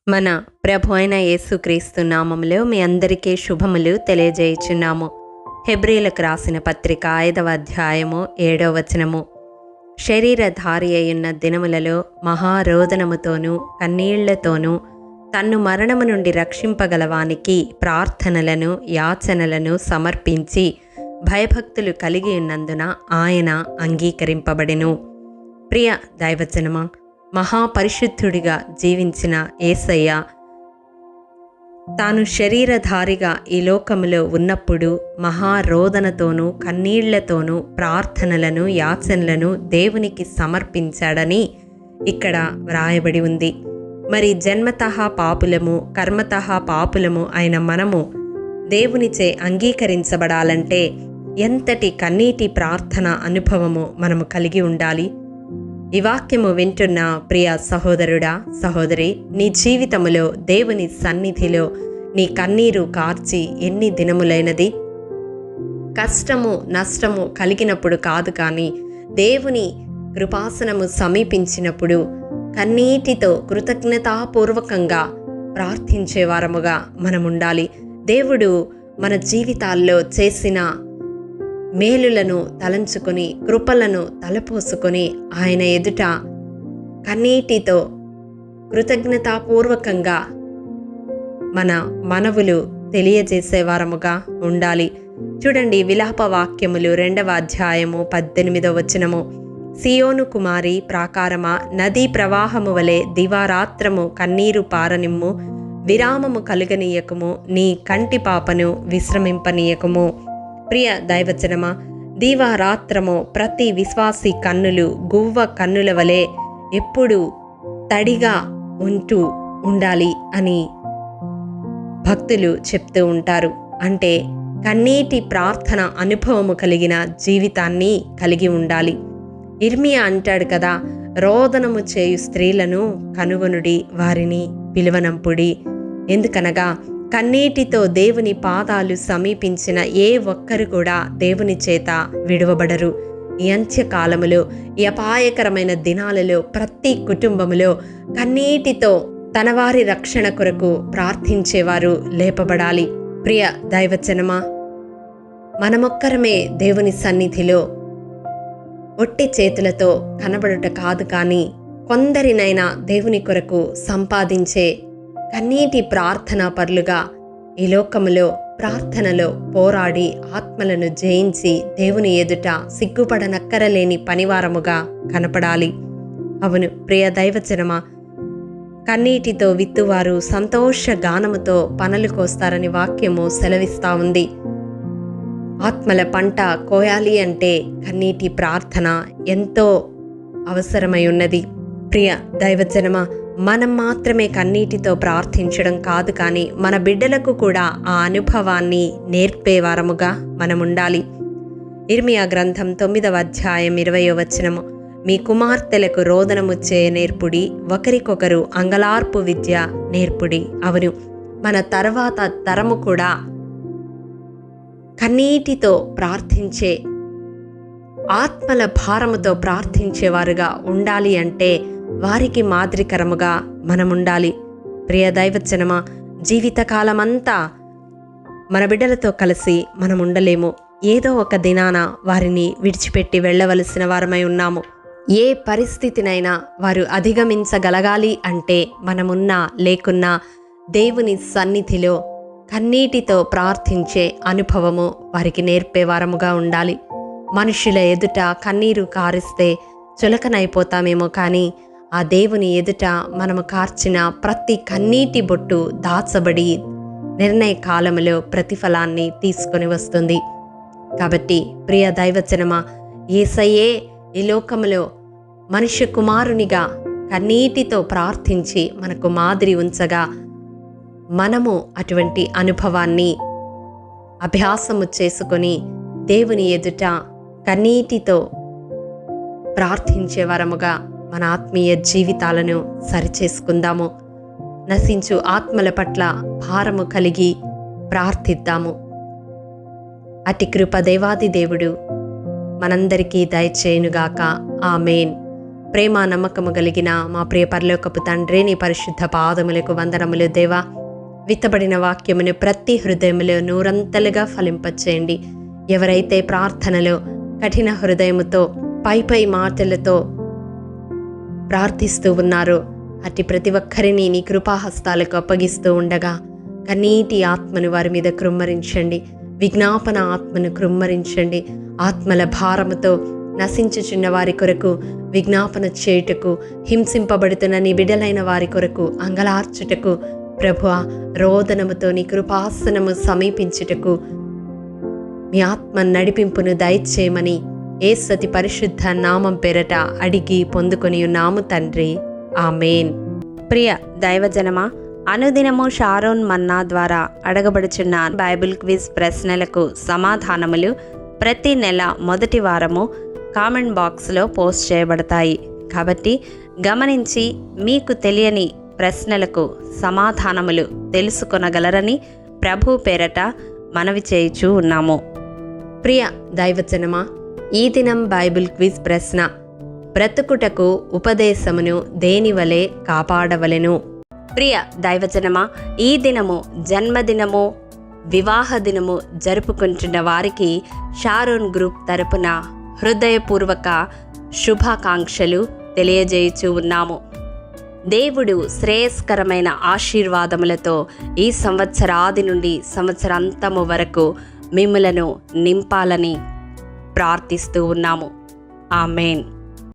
మన ప్రభు అయిన యేసుక్రీస్తు నామములో మీ అందరికీ శుభములు తెలియజేయుచున్నాము. హెబ్రీలకు రాసిన పత్రిక 5వ అధ్యాయము 7వ వచనము. శరీరధారి అయ్యున్న దినములలో మహారోదనముతోనూ కన్నీళ్లతోనూ తన్ను మరణము నుండి రక్షింపగలవానికి ప్రార్థనలను యాచనలను సమర్పించి భయభక్తులు కలిగి ఉన్నందున ఆయన అంగీకరింపబడెను. ప్రియ దైవజనమా, మహాపరిశుద్ధుడిగా జీవించిన యేసయ్య తాను శరీరధారిగా ఈ లోకములో ఉన్నప్పుడు మహారోదనతోనూ కన్నీళ్లతోనూ ప్రార్థనలను యాచనలను దేవునికి సమర్పించాడని ఇక్కడ వ్రాయబడి ఉంది. మరి జన్మతః పాపులము, కర్మతః పాపులము అయిన మనము దేవునిచే అంగీకరించబడాలంటే ఎంతటి కన్నీటి ప్రార్థన అనుభవము మనము కలిగి ఉండాలి. ఈ వాక్యము వింటున్న ప్రియ సహోదరుడా, సహోదరి, నీ జీవితములో దేవుని సన్నిధిలో నీ కన్నీరు కార్చి ఎన్ని దినములైనది? కష్టము నష్టము కలిగినప్పుడు కాదు, కానీ దేవుని కృపాసనము సమీపించినప్పుడు కన్నీటితో కృతజ్ఞతాపూర్వకంగా ప్రార్థించేవారముగా మనముండాలి. దేవుడు మన జీవితాల్లో చేసిన మేలులను తలంచుకొని, కృపలను తలపోసుకొని ఆయన ఎదుట కన్నీటితో కృతజ్ఞతాపూర్వకంగా మన మనవులు తెలియజేసేవారముగా ఉండాలి. చూడండి, విలాప వాక్యములు 2వ అధ్యాయము 18వ వచనము. సియోను కుమారి ప్రాకారమా, నదీ ప్రవాహము వలె దివారాత్రము కన్నీరు పారనిమ్ము, విరామము కలుగనీయకము, నీ కంటి పాపను విశ్రమింపనీయకము. ప్రియ దైవజనమా, దీవారాత్రము ప్రతి విశ్వాసి కన్నులు గువ్వ కన్నుల వలె ఎప్పుడు తడిగా ఉండాలి అని భక్తులు చెప్తూ ఉంటారు. అంటే కన్నీటి ప్రార్థన అనుభవము కలిగిన జీవితాన్ని కలిగి ఉండాలి. ఇర్మియా అంటాడు కదా, రోదనము చేయు స్త్రీలను కనుగొనుడి, వారిని పిలువనంపుడి. ఎందుకనగా కన్నీటితో దేవుని పాదాలు సమీపించిన ఏ ఒక్కరు కూడా దేవుని చేత విడువబడరు. ఈ అంత్యకాలములో, ఈ అపాయకరమైన దినాలలో ప్రతి కుటుంబములో కన్నీటితో తన వారి రక్షణ కొరకు ప్రార్థించేవారు లేపబడాలి. ప్రియ దైవజనమా, మనమొక్కరమే దేవుని సన్నిధిలో ఒట్టి చేతులతో కనబడుట కాదు, కానీ కొందరినైనా దేవుని కొరకు సంపాదించే కన్నీటి ప్రార్థనా పరులుగా ఈ లోకములో ప్రార్థనలో పోరాడి ఆత్మలను జయించి దేవుని ఎదుట సిగ్గుపడనక్కరలేని పనివారముగా కనపడాలి. అవును ప్రియ దైవజనమా, కన్నీటితో విత్తువారు సంతోష గానముతో పనులు కోస్తారని వాక్యము సెలవిస్తా ఉంది. ఆత్మల పంట కోయాలి అంటే కన్నీటి ప్రార్థన ఎంతో అవసరమై ఉన్నది. ప్రియ దైవజనమా, మనం మాత్రమే కన్నీటితో ప్రార్థించడం కాదు, కానీ మన బిడ్డలకు కూడా ఆ అనుభవాన్ని నేర్పేవారముగా మనముండాలి. ఇర్మియా గ్రంథం 9వ అధ్యాయం 20వ వచనము. మీ కుమార్తెలకు రోదనము చేయ నేర్పుడి, ఒకరికొకరు అంగలార్పు విద్య నేర్పుడి. అవును, మన తర్వాత తరము కూడా కన్నీటితో ప్రార్థించే, ఆత్మల భారముతో ప్రార్థించేవారుగా ఉండాలి. అంటే వారికి మాదిరికరముగా మనముండాలి. ప్రియ దైవజనమా, జీవితకాలమంతా మన బిడ్డలతో కలిసి మనం ఉండలేము. ఏదో ఒక దినాన వారిని విడిచిపెట్టి వెళ్ళవలసిన వారమై ఉన్నాము. ఏ పరిస్థితినైనా వారు అధిగమించగలగాలి అంటే మనమున్నా లేకున్నా దేవుని సన్నిధిలో కన్నీటితో ప్రార్థించే అనుభవము వారికి నేర్పేవారముగా ఉండాలి. మనుషుల ఎదుట కన్నీరు కారిస్తే చులకనైపోతామేమో, కానీ ఆ దేవుని ఎదుట మనము కార్చిన ప్రతి కన్నీటి బొట్టు దాచబడి నిర్ణయ కాలములో ప్రతిఫలాన్ని తీసుకొని వస్తుంది. కాబట్టి ప్రియ దైవజనమా, యేసయ్యే ఈ లోకములో మనుష్య కుమారునిగా కన్నీటితో ప్రార్థించి మనకు మాదిరి ఉంచగా, మనము అటువంటి అనుభవాన్ని అభ్యాసము చేసుకొని దేవుని ఎదుట కన్నీటితో ప్రార్థించే వరముగా మన ఆత్మీయ జీవితాలను సరిచేసుకుందాము. నశించు ఆత్మల పట్ల భారము కలిగి ప్రార్థిద్దాము. అటి కృప దేవాది దేవుడు మనందరికీ దయచేయునుగాక. ఆమేన్. ప్రేమ నమ్మకము కలిగిన మా ప్రియ పరలోకపు తండ్రి, నీ పరిశుద్ధ పాదములకు వందనములు దేవా. విత్తబడిన వాక్యమును ప్రతి హృదయములో నూరంతలుగా ఫలింపచేయండి. ఎవరైతే ప్రార్థనలో కఠిన హృదయముతో పై మాటలతో ప్రార్థిస్తూ ఉన్నారో అట్టి ప్రతి ఒక్కరిని నీ కృపాహస్తాలకు అప్పగిస్తూ ఉండగా కన్నీటి ఆత్మను వారి మీద కృమ్మరించండి. విజ్ఞాపన ఆత్మను కృమ్మరించండి. ఆత్మల భారముతో నశించుచున్న వారి కొరకు విజ్ఞాపన చేయుటకు, హింసింపబడుతున్న నీ బిడ్డలైన వారి కొరకు అంగలార్చుటకు, ప్రభువా రోదనముతో నీ కృపాసనము సమీపించుటకు మీ ఆత్మ నడిపింపును దయచేయమని యేసతి పరిశుద్ధ నామం పేరట అడిగి పొందుకొని ఉన్నాము తండ్రి. ఆమేన్. ప్రియ దైవజనమా, అనుదినము షారోన్ మన్నా ద్వారా అడగబడుచున్న బైబిల్ క్విజ్ ప్రశ్నలకు సమాధానములు ప్రతి నెల మొదటి వారము కామెంట్ బాక్స్లో పోస్ట్ చేయబడతాయి. కాబట్టి గమనించి మీకు తెలియని ప్రశ్నలకు సమాధానములు తెలుసుకొనగలరని ప్రభు పేరట మనవి చేయుచూ ఉన్నాము. ప్రియ దైవజనమా, ఈ దినం బైబిల్ క్విజ్ ప్రశ్న: బ్రతుకుటకు ఉపదేశమును దేనివలే కాపాడవలెను? ప్రియ దైవజనమా, ఈ దినము జన్మదినము, వివాహ దినము జరుపుకుంటున్న వారికి షారోన్ గ్రూప్ తరపున హృదయపూర్వక శుభాకాంక్షలు తెలియజేయుచూ ఉన్నాము. దేవుడు శ్రేయస్కరమైన ఆశీర్వాదములతో ఈ సంవత్సరాది నుండి సంవత్సరాంతము వరకు మిమ్ములను నింపాలని ప్రార్థిస్తూ ఉన్నాము. ఆమేన్.